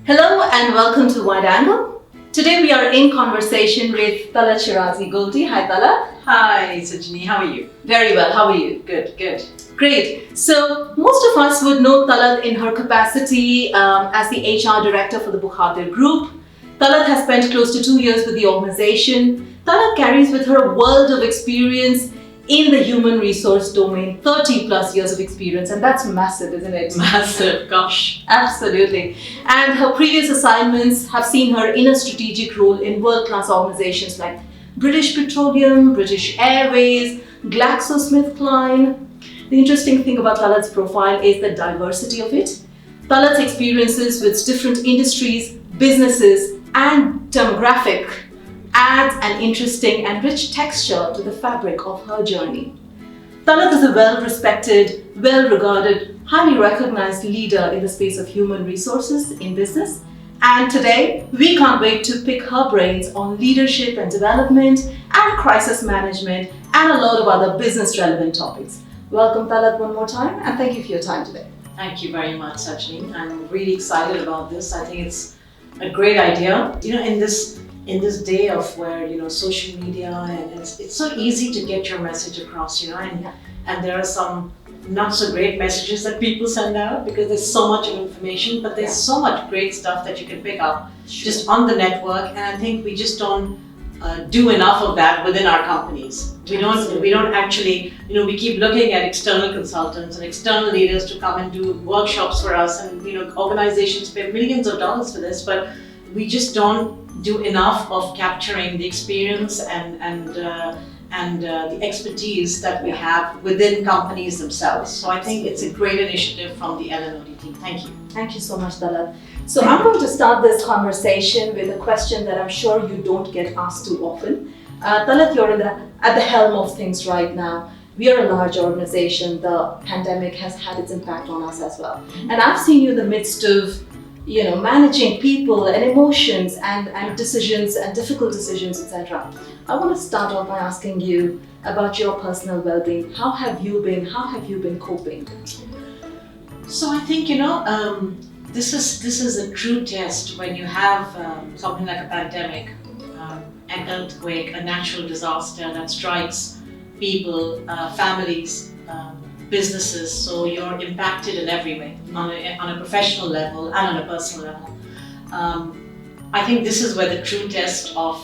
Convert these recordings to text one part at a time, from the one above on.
Hello and welcome to Wide Angle. Today we are in conversation with Talat Sheerazi. Goldie. Hi Talat. Hi Sajini, how are you? Very well, how are you? Good, good. Great. So most of us would know Talat in her capacity as the HR director for the Bukhatir Group. Talat has spent close to 2 years with the organization. Talat carries with her a world of experience in the human resource domain, 30 plus years of experience, and that's massive, isn't it? Massive, gosh. Absolutely. And her previous assignments have seen her in a strategic role in world-class organizations like British Petroleum, British Airways, GlaxoSmithKline. The interesting thing about Talat's profile is the diversity of it. Talat's experiences with different industries, businesses, and demographic adds an interesting and rich texture to the fabric of her journey. Talat is a well-respected, well-regarded, highly recognized leader in the space of human resources in business. And today, we can't wait to pick her brains on leadership and development and crisis management and a lot of other business-relevant topics. Welcome, Talat, one more time, and thank you for your time today. Thank you very much, Sajini. I'm really excited about this. I think it's a great idea. You know, in this day of where social media and it's so easy to get your message across, and there are some not so great messages that people send out because there's so much information, but there's so much great stuff that you can pick up just on the network, and I think we just don't do enough of that within our companies. We don't actually, we keep looking at external consultants and external leaders to come and do workshops for us, and organizations pay millions of dollars for this, but we just don't do enough of capturing the experience and the expertise that we have within companies themselves. So I think it's a great initiative from the LNOD team. Thank you. Thank you so much, Talat. So I'm going to start this conversation with a question that I'm sure you don't get asked too often. Talat, you're at the helm of things right now. We are a large organization. The pandemic has had its impact on us as well. And I've seen you in the midst of managing people and emotions and decisions and difficult decisions, etc. I want to start off by asking you about your personal well-being. How have you been coping? So I think this is a true test when you have something like a pandemic, an earthquake, a natural disaster that strikes people, families, businesses, so you're impacted in every way, on a professional level and on a personal level. I think this is where the true test of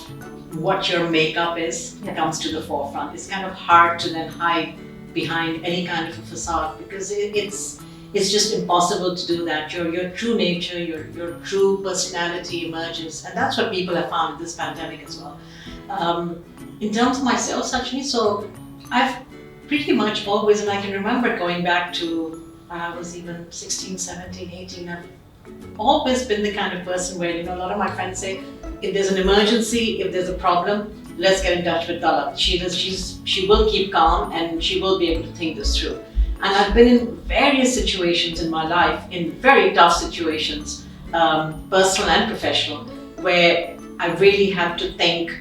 what your makeup is comes to the forefront. It's kind of hard to then hide behind any kind of a facade because it's just impossible to do that. Your true nature, your true personality emerges, and that's what people have found in this pandemic as well. In terms of myself, actually, so I've pretty much always, and I can remember going back to when I was even 16, 17, 18, I've always been the kind of person where, a lot of my friends say, if there's an emergency, if there's a problem, let's get in touch with Talat. She will keep calm and she will be able to think this through. And I've been in various situations in my life, in very tough situations, personal and professional, where I really have to think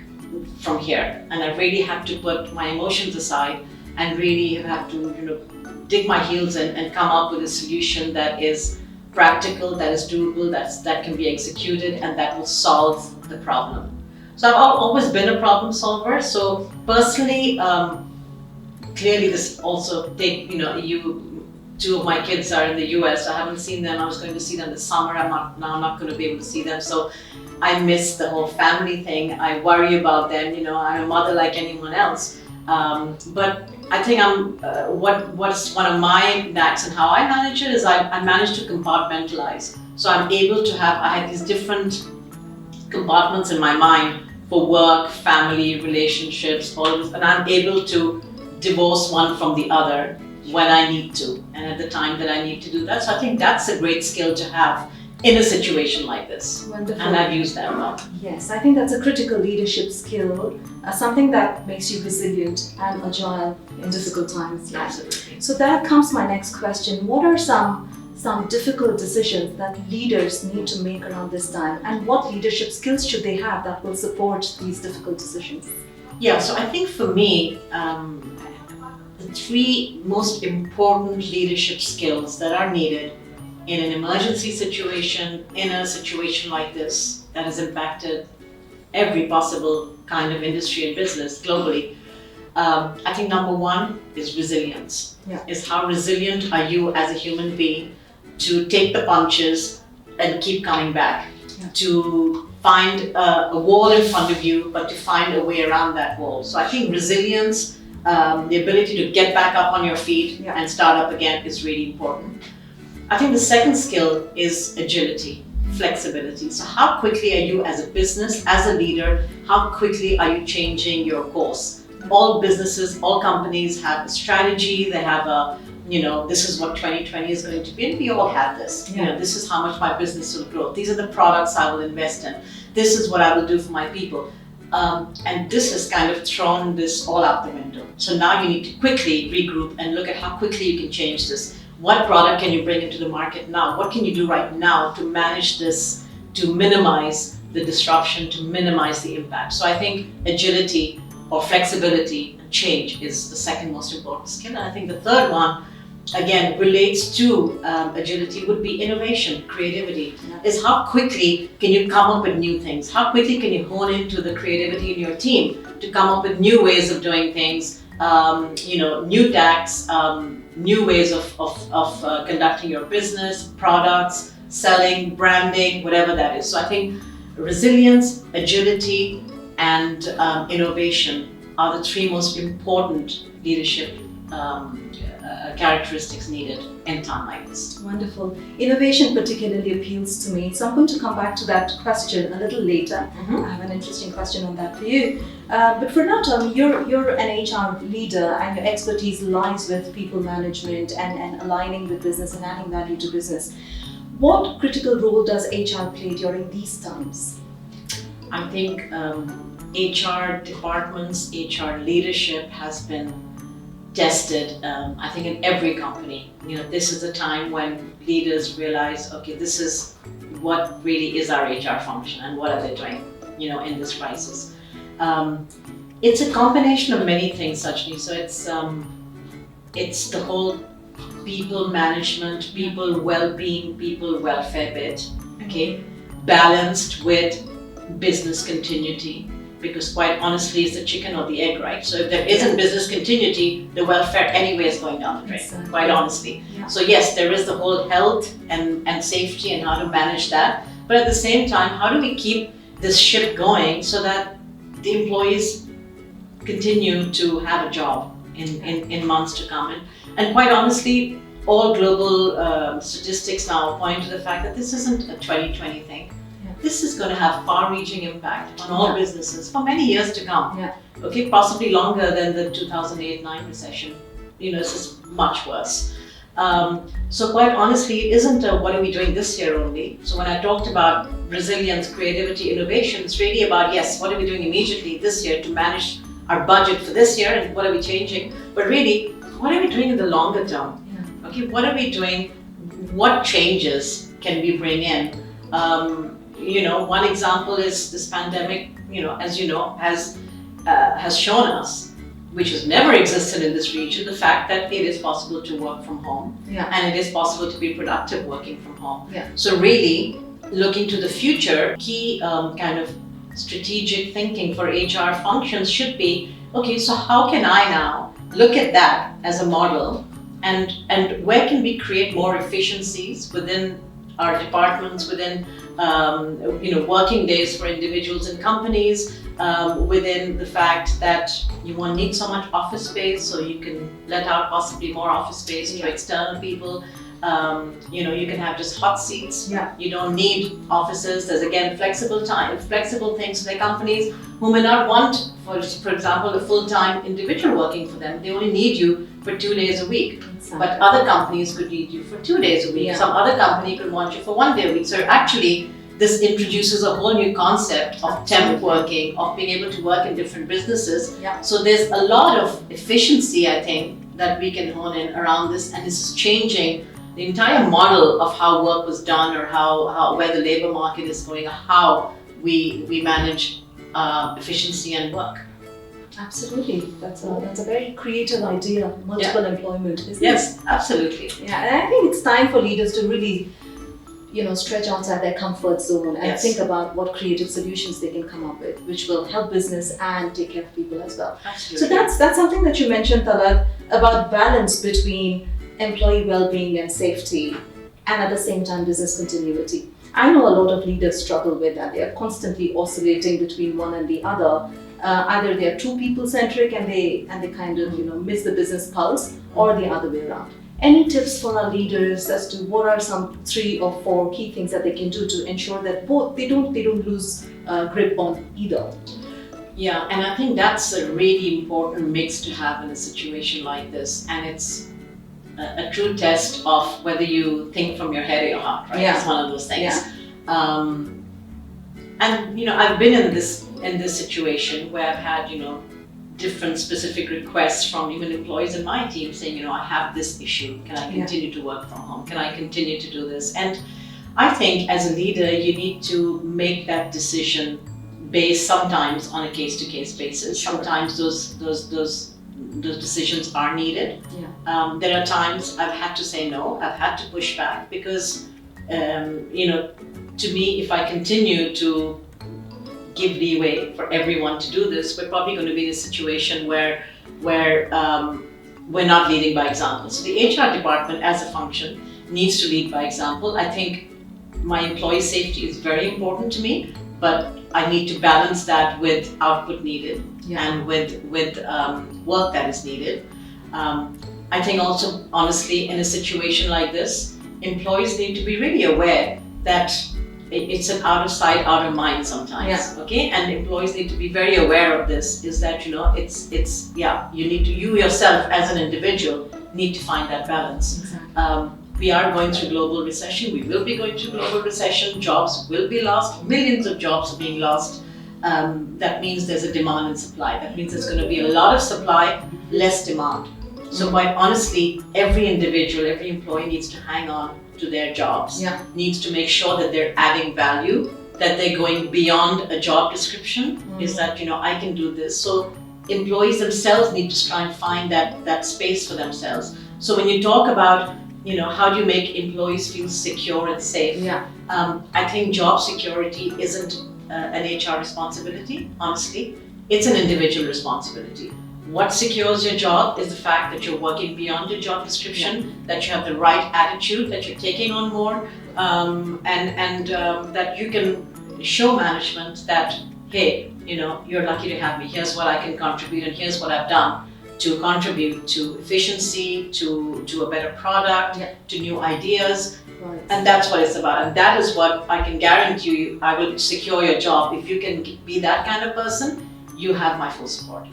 from here, and I really have to put my emotions aside and really have to dig my heels in and come up with a solution that is practical, that is doable, that can be executed, and that will solve the problem. So I've always been a problem solver. So personally, clearly this also two of my kids are in the US. I haven't seen them. I was going to see them this summer. I'm not going to be able to see them. So I miss the whole family thing. I worry about them. I'm a mother like anyone else. But I think what's one of my knacks and how I manage it is I manage to compartmentalize. So I'm able to I have these different compartments in my mind for work, family, relationships, all of this, and I'm able to divorce one from the other when I need to and at the time that I need to do that. So I think that's a great skill to have in a situation like this. Wonderful. And I've used that a lot. Yes, I think that's a critical leadership skill, something that makes you resilient and agile in difficult times. Yeah. Absolutely. So that comes my next question. What are some difficult decisions that leaders need to make around this time, and what leadership skills should they have that will support these difficult decisions? Yeah, so I think for me, the three most important leadership skills that are needed in an emergency situation, in a situation like this that has impacted every possible kind of industry and business globally, I think number one is resilience. Yeah. Is how resilient are you as a human being to take the punches and keep coming back, to find a wall in front of you, but to find a way around that wall. So I think resilience, the ability to get back up on your feet and start up again is really important. I think the second skill is agility, flexibility. So how quickly are you as a business, as a leader, how quickly are you changing your course? All businesses, all companies have a strategy, they have this is what 2020 is going to be, and we all have this. This is how much my business will grow. These are the products I will invest in. This is what I will do for my people. And this has kind of thrown this all out the window. So now you need to quickly regroup and look at how quickly you can change this. What product can you bring into the market now? What can you do right now to manage this, to minimize the disruption, to minimize the impact? So I think agility or flexibility and change is the second most important skill. And I think the third one, again, relates to agility, would be innovation, creativity. Is how quickly can you come up with new things? How quickly can you hone into the creativity in your team to come up with new ways of doing things, new tacks, new ways of conducting your business, products, selling, branding, whatever that is. So I think resilience, agility, and innovation are the three most important leadership characteristics needed in time like this. Wonderful. Innovation particularly appeals to me. So I'm going to come back to that question a little later. I have an interesting question on that for you. But for now, tell me, you're an HR leader and your expertise lies with people management and aligning with business and adding value to business. What critical role does HR play during these times? I think HR departments, HR leadership has been tested, I think in every company. This is a time when leaders realize, okay, this is what really is our HR function and what are they doing, in this crisis. It's a combination of many things, Sajni. So it's the whole people management, people well-being, people welfare bit, okay, balanced with business continuity. Because quite honestly, it's the chicken or the egg, right? So if there isn't business continuity, the welfare anyway is going down the drain, Exactly. quite honestly. Yeah. So yes, there is the whole health and safety and how to manage that. But at the same time, how do we keep this ship going so that the employees continue to have a job in months to come? And quite honestly, all global statistics now point to the fact that this isn't a 2020 thing. This is going to have far-reaching impact on all businesses for many years to come. Okay, possibly longer than the 2008-9 recession. This is much worse. So quite honestly, it isn't what are we doing this year only. So when I talked about resilience, creativity, innovation, it's really about, yes, what are we doing immediately this year to manage our budget for this year and what are we changing? But really, what are we doing in the longer term? Okay, what are we doing? What changes can we bring in? One example is this pandemic, as you know, has shown us, which has never existed in this region, the fact that it is possible to work from home and it is possible to be productive working from home. So really, looking to the future, key kind of strategic thinking for HR functions should be, okay, so how can I now look at that as a model and where can we create more efficiencies within our departments, within working days for individuals and companies, within the fact that you won't need so much office space, so you can let out possibly more office space to external people. You can have just hot seats. Yeah. You don't need offices. There's again flexible things. So there are companies who may not want, for example, a full-time individual working for them. They only need you for 2 days a week. Exactly. But other companies could need you for 2 days a week. Yeah. Some other company could want you for 1 day a week. So actually, this introduces a whole new concept of temp working, of being able to work in different businesses. Yeah. So there's a lot of efficiency, I think, that we can hone in around this, and this is changing the entire model of how work was done, or how where the labor market is going, or how we manage efficiency and work. Absolutely. That's a very creative idea, multiple employment, isn't it? Yes, absolutely. Yeah, and I think it's time for leaders to really, stretch outside their comfort zone and think about what creative solutions they can come up with, which will help business and take care of people as well. Absolutely. So that's something that you mentioned, Talat, about balance between employee well-being and safety, and at the same time business continuity. I know a lot of leaders struggle with that. They are constantly oscillating between one and the other. Either they are too people-centric and they kind of miss the business pulse, or the other way around. Any tips for our leaders as to what are some 3 or 4 key things that they can do to ensure that both they don't lose grip on either? Yeah, and I think that's a really important mix to have in a situation like this, and it's a true test of whether you think from your head or your heart, right? Yeah. It's one of those things. Yeah. And I've been in this situation where I've had different specific requests from even employees in my team saying, I have this issue. Can I continue to work from home? Can I continue to do this? And I think as a leader, you need to make that decision based sometimes on a case-to-case basis. Sure. Sometimes those decisions are needed. Yeah. There are times I've had to say no. I've had to push back because, to me, if I continue to give leeway for everyone to do this, we're probably going to be in a situation where we're not leading by example. So the HR department as a function needs to lead by example. I think my employee safety is very important to me, but I need to balance that with output needed and with work that is needed. I think also, honestly, in a situation like this, employees need to be really aware that it's an out of sight, out of mind sometimes. Yeah. Okay, and employees need to be very aware of this. Is that you yourself as an individual need to find that balance. Exactly. We are going through global recession. We will be going through global recession. Jobs will be lost. Millions of jobs are being lost. That means there's a demand and supply. That means there's going to be a lot of supply, less demand. So quite honestly, every individual, every employee needs to hang on to their jobs, needs to make sure that they're adding value, that they're going beyond a job description, is that, I can do this. So employees themselves need to try and find that space for themselves. So when you talk about, how do you make employees feel secure and safe? I think job security isn't an HR responsibility, honestly. It's an individual responsibility. What secures your job is the fact that you're working beyond your job description, that you have the right attitude, that you're taking on more, and that you can show management that, hey, you're lucky to have me. Here's what I can contribute, and here's what I've done to contribute to efficiency, to a better product, to new ideas. Right. And that's what it's about. And that is what I can guarantee you, I will secure your job. If you can be that kind of person, you have my full support.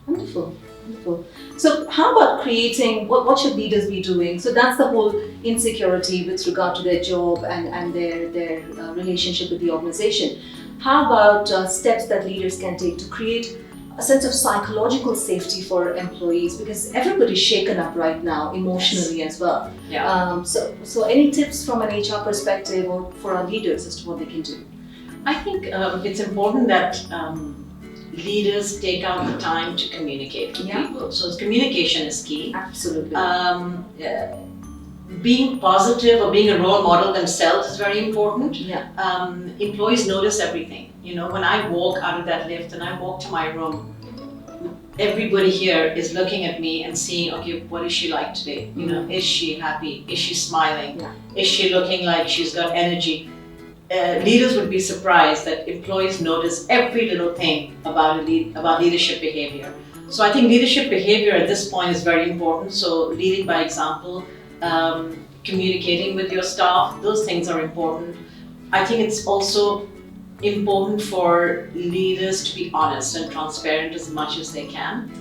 Wonderful, wonderful. So how about creating, what should leaders be doing? So that's the whole insecurity with regard to their job and their relationship with the organization. How about steps that leaders can take to create a sense of psychological safety for employees? Because everybody's shaken up right now, emotionally as well. So any tips from an HR perspective or for our leaders as to what they can do? I think it's important that leaders take out the time to communicate with people. So communication is key. Absolutely. Being positive or being a role model themselves is very important. Employees notice everything. When I walk out of that lift and I walk to my room, everybody here is looking at me and seeing, okay, what is she like today? Is she happy? Is she smiling? Is she looking like she's got energy? leaders would be surprised that employees notice every little thing about about leadership behavior. So I think leadership behavior at this point is very important. So leading by example, communicating with your staff, those things are important. I think it's also important for leaders to be honest and transparent as much as they can.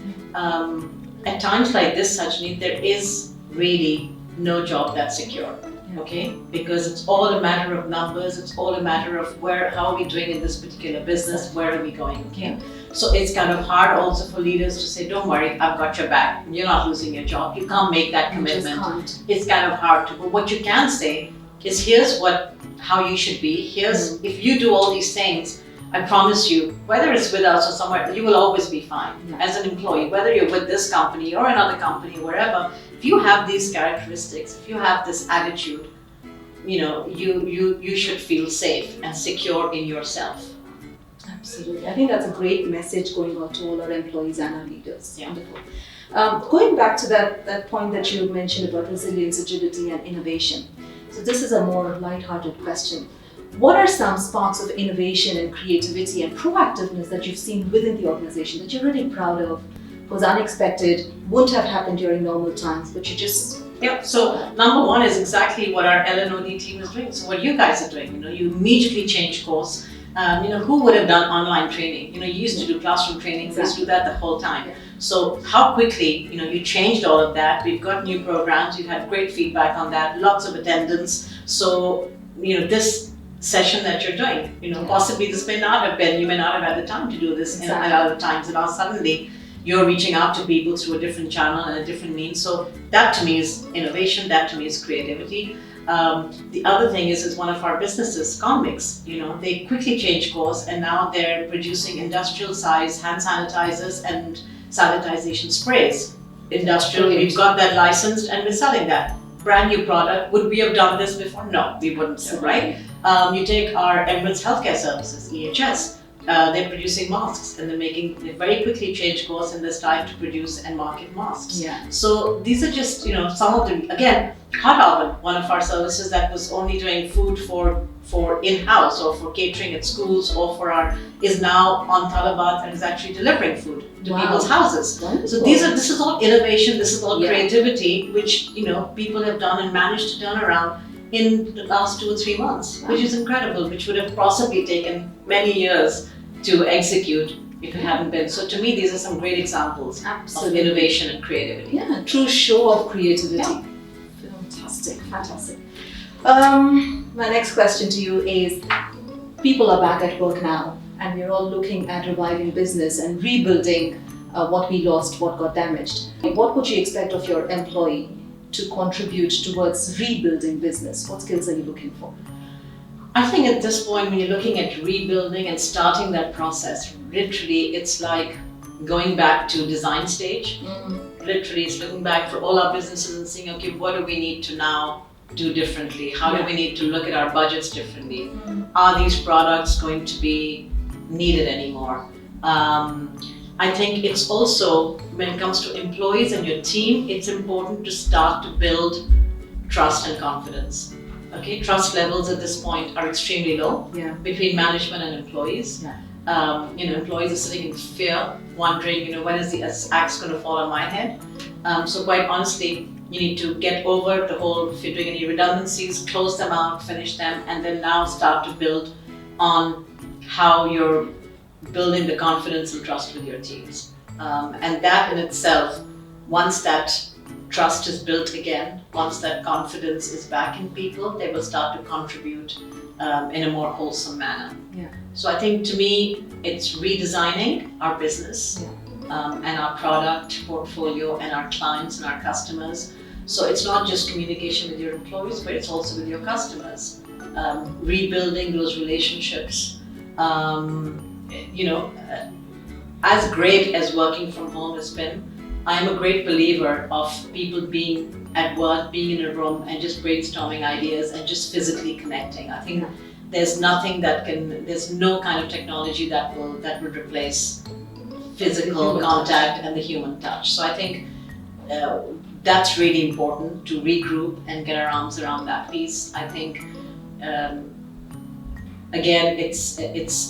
At times like this, Sajni, there is really no job that's secure. Okay, because it's all a matter of numbers. It's all a matter of how are we doing in this particular business? Where are we going? Okay, so it's kind of hard also for leaders to say, "Don't worry, I've got your back. You're not losing your job." You can't make that commitment. It's kind of hard to. But what you can say is, "Here's how you should be. Here's if you do all these things, I promise you, whether it's with us or somewhere, you will always be fine as an employee. Whether you're with this company or another company, wherever." If you have these characteristics, if you have this attitude, you should feel safe and secure in yourself. Absolutely. I think that's a great message going out to all our employees and our leaders. Yeah. Wonderful. Going back to that point that you mentioned about resilience, agility, and innovation. So this is a more light-hearted question. What are some sparks of innovation and creativity and proactiveness that you've seen within the organization that you're really proud of? Was unexpected, wouldn't have happened during normal times, but you just... Yeah, so number one is exactly what our L&OD team is doing. So what you guys are doing, you immediately change course. Who would have done online training? You used to do classroom training, you used to do that the whole time. So how quickly, you changed all of that. We've got new programs, you've had great feedback on that, lots of attendance. So, this session that you're doing, possibly this may not have been, you may not have had the time to do this at other times, and now suddenly, you're reaching out to people through a different channel and a different means. So that to me is innovation, that to me is creativity. The other thing is one of our businesses, Conmix, they quickly changed course and now they're producing industrial size hand sanitizers and sanitization sprays. Industrial, we've got that licensed and we're selling that. Brand new product. Would we have done this before? No, we wouldn't have, right? You take our Emirates Healthcare Services, EHS. They're producing masks and they very quickly change course and they start to produce and market masks. Yeah. So these are just, some of them, again, Hot Oven, one of our services that was only doing food for in-house or for catering at schools or is now on Talat and is actually delivering food to people's houses. Wonderful. So this is all innovation, this is all creativity, which, people have done and managed to turn around in the last 2 or 3 months, which is incredible, which would have possibly taken many years to execute if it hadn't been. So to me, these are some great examples of innovation and creativity. Yeah, true show of creativity. Yeah. Fantastic. My next question to you is, people are back at work now and we're all looking at reviving business and rebuilding what we lost, what got damaged. What would you expect of your employee to contribute towards rebuilding business? What skills are you looking for? I think at this point, when you're looking at rebuilding and starting that process, literally it's like going back to design stage. Literally it's looking back for all our businesses and seeing, okay, what do we need to now do differently? How do we need to look at our budgets differently? Are these products going to be needed anymore? I think it's also, when it comes to employees and your team, it's important to start to build trust and confidence. Okay, trust levels at this point are extremely low between management and employees. Employees are sitting in fear, wondering, when is the axe going to fall on my head? So quite honestly, you need to get over the whole, if you're doing any redundancies, close them out, finish them, and then now start to build on how you're building the confidence and trust with your teams. And that in itself, once that trust is built again, once that confidence is back in people, they will start to contribute in a more wholesome manner. So I think to me, it's redesigning our business and our product portfolio and our clients and our customers. So it's not just communication with your employees, but it's also with your customers. Rebuilding those relationships. As great as working from home has been, I'm a great believer of people being at work, being in a room and just brainstorming ideas and just physically connecting. I think there's no kind of technology that would replace physical contact and the human touch. So I think that's really important, to regroup and get our arms around that piece. I think again, it's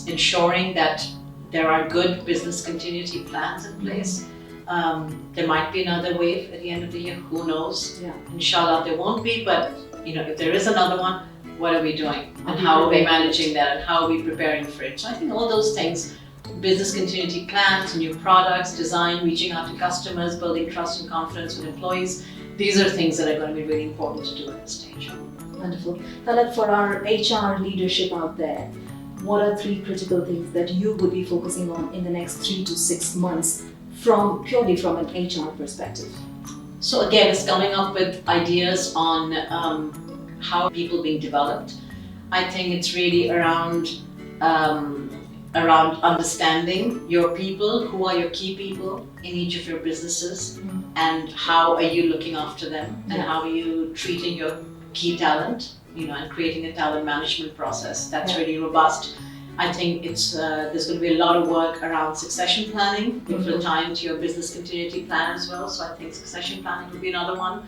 ensuring that there are good business continuity plans in place. There might be another wave at the end of the year, who knows? Yeah. Inshallah there won't be, but if there is another one, what are we doing? And how are we managing that? And how are we preparing for it? So I think all those things, business continuity plans, new products, design, reaching out to customers, building trust and confidence with employees, these are things that are going to be really important to do at this stage. Wonderful. Talat, for our HR leadership out there, what are 3 critical things that you would be focusing on in the next 3 to 6 months purely from an HR perspective? So again, it's coming up with ideas on how people being developed. I think it's really around understanding your people, who are your key people in each of your businesses, and how are you looking after them, and how are you treating your key talent, and creating a talent management process that's really robust. I think there's going to be a lot of work around succession planning. It will tie into your business continuity plan as well. So I think succession planning will be another one.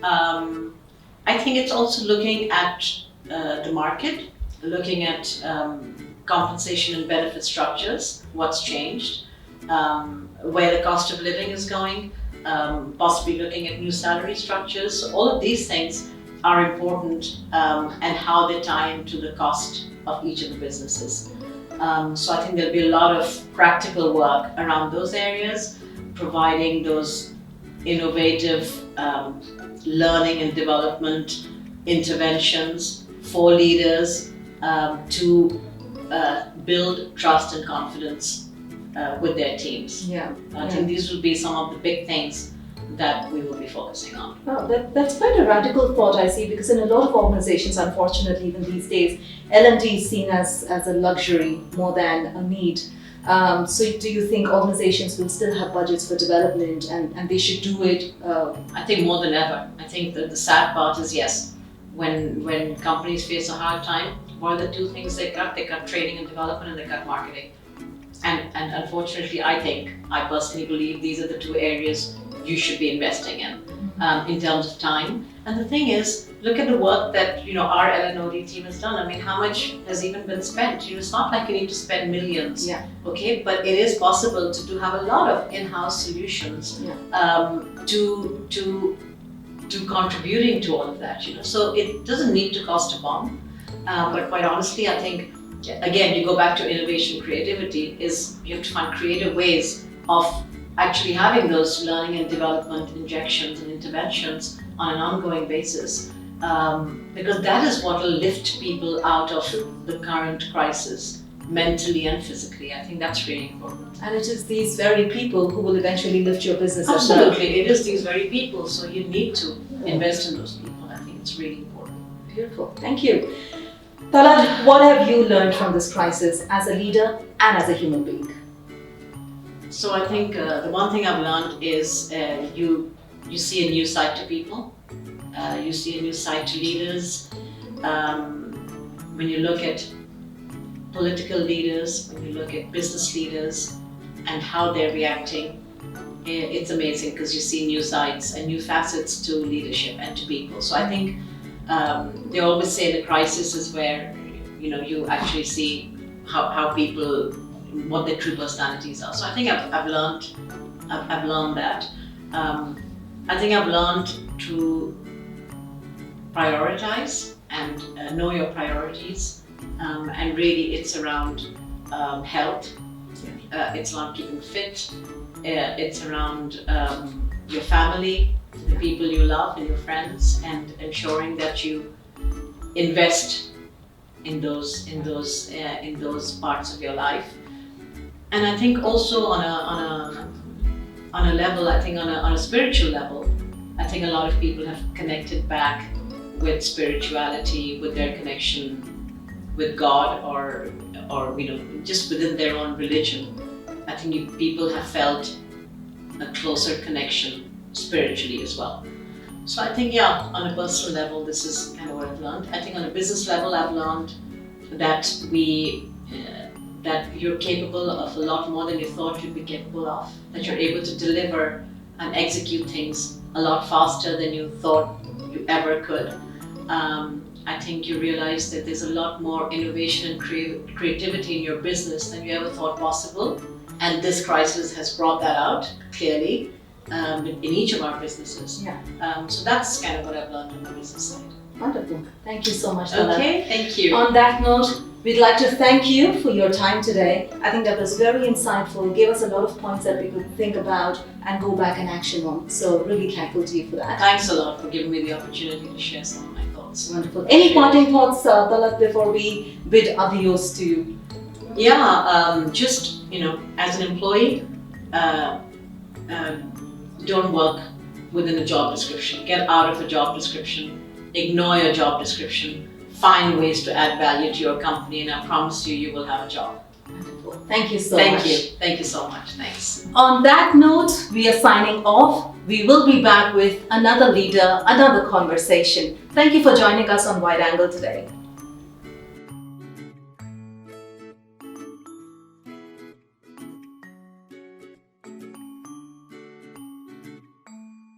I think it's also looking at the market, looking at compensation and benefit structures, what's changed, where the cost of living is going, possibly looking at new salary structures. So all of these things are important, and how they tie into the cost of each of the businesses. So I think there'll be a lot of practical work around those areas, providing those innovative learning and development interventions for leaders to build trust and confidence with their teams. I think these will be some of the big things that we will be focusing on. Oh, that's quite a radical thought, I see, because in a lot of organizations, unfortunately, even these days, L&D is seen as a luxury more than a need. So do you think organizations will still have budgets for development, and they should do it? I think more than ever. I think that the sad part is, yes, when companies face a hard time, what are the 2 things they cut? They cut training and development, and they cut marketing. And unfortunately, I personally believe these are the 2 areas you should be investing in terms of time. And the thing is, look at the work that our L&OD team has done. I mean, how much has even been spent? It's not like you need to spend millions, okay? But it is possible to have a lot of in-house solutions to contributing to all of that. So it doesn't need to cost a bomb. But quite honestly, I think again, you go back to innovation, creativity. Is you have to find creative ways of actually having those learning and development injections and interventions on an ongoing basis, because that is what will lift people out of the current crisis, mentally and physically. I think that's really important. And it is these very people who will eventually lift your business as well. Absolutely, it is these very people, so you need to invest in those people. I think it's really important. Beautiful, thank you. Talat, what have you learned from this crisis as a leader and as a human being? So I think the one thing I've learned is you see a new side to people, you see a new side to leaders. When you look at political leaders, when you look at business leaders and how they're reacting, it's amazing because you see new sides and new facets to leadership and to people. So I think they always say the crisis is where you actually see how people, what their true personalities are. So I think I've learned that. I think I've learned to prioritize and know your priorities, and really it's around health. It's around keeping fit. It's around your family, the people you love, and your friends, and ensuring that you invest in those parts of your life. And I think also on a level, I think on a spiritual level, I think a lot of people have connected back with spirituality, with their connection with God, or just within their own religion. I think people have felt a closer connection spiritually as well. So I think, on a personal level, this is kind of what I've learned. I think on a business level, I've learned that that you're capable of a lot more than you thought you'd be capable of, that you're able to deliver and execute things a lot faster than you thought you ever could. I think you realize that there's a lot more innovation and creativity in your business than you ever thought possible. And this crisis has brought that out clearly in each of our businesses. Yeah. So that's kind of what I've learned on the business side. Wonderful. Thank you so much, Talat. Okay, thank you. On that note, we'd like to thank you for your time today. I think that was very insightful, gave us a lot of points that we could think about and go back and action on. So really thankful to you for that. Thanks a lot for giving me the opportunity to share some of my thoughts. Wonderful. Any parting thoughts, Talat, before we bid adios to you? Yeah, just, as an employee, don't work within a job description. Get out of a job description. Ignore your job description. Find ways to add value to your company, and I promise you, you will have a job. Wonderful. Thank you so much. Thank you. Thank you so much. Thanks. On that note, we are signing off. We will be back with another leader, another conversation. Thank you for joining us on Wide Angle today.